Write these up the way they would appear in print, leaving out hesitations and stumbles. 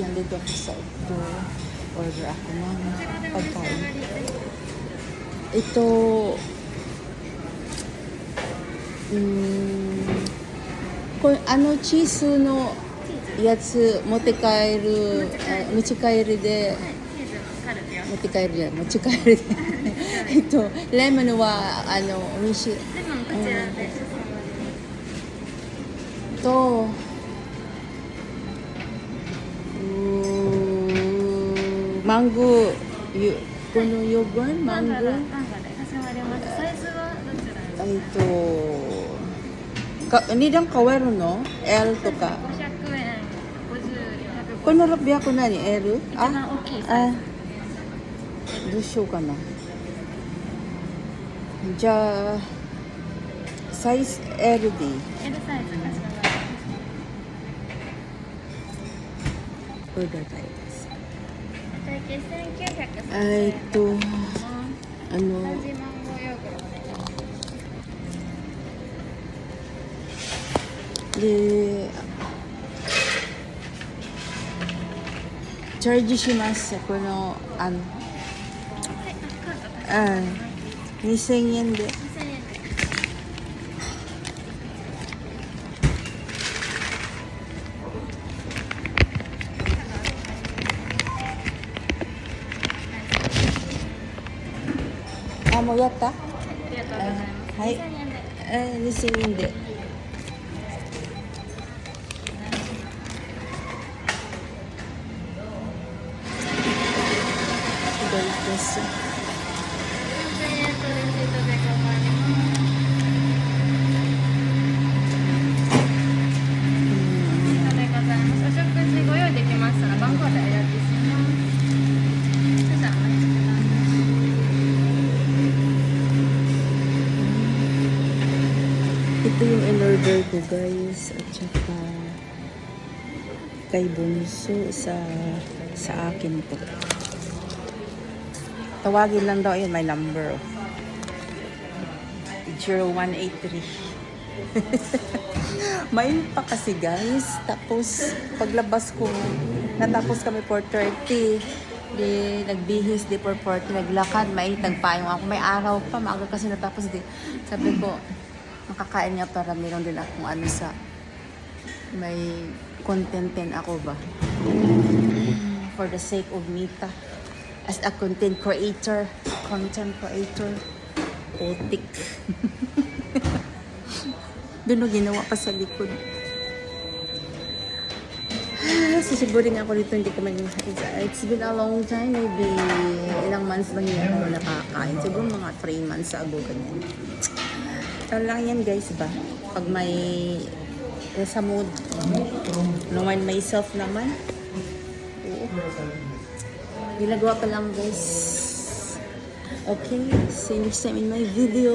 Yan dito ako sa ito. Order ako ng pagkain. Ito, cheese no やつ持って帰る、持ち帰りで、持って帰るじゃん、持ち帰りでレモンは美味しい。レモンこちらで、とマンゴー、このヨーグルトマンゴー、サイズはどちらですか？Nidang kawero no? L とか。500円、50、この600何 L？ 一番大きいサイズ。どうしようかな。じゃあサイズ L でいい。L サイズかしこまりこれだったいです。会計1930円。同じマンゴーヨーグルトでチャージします。この2000円で。もうやった？ありがとうございます。はい。2000円で。左です。Ito yung in-order ko guys at saka kay Bunso sa akin to. Tawagin lang daw, yun may number 0183. Mainit pa kasi guys, tapos paglabas ko natapos kami 4:30. Di nagbihis di 4:40, naglakad, mainit nagpayong ako, may araw pa, maaga kasi natapos di. Sabi ko makakain niya para meron din akong sa may content din ako ba, for the sake of Mita as a content creator putik. Doon ginawa pa sa likod. Sisigurin ako dito, hindi ko it's been a long time, maybe ilang months lang yun ako nakakain, siguro mga 3 months ago ganyan. Ito lang yan guys ba, pag may sa mood, naman myself naman. Oo. Ginagawa pa lang guys. Okay, see you next time in my video.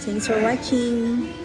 Thanks for watching.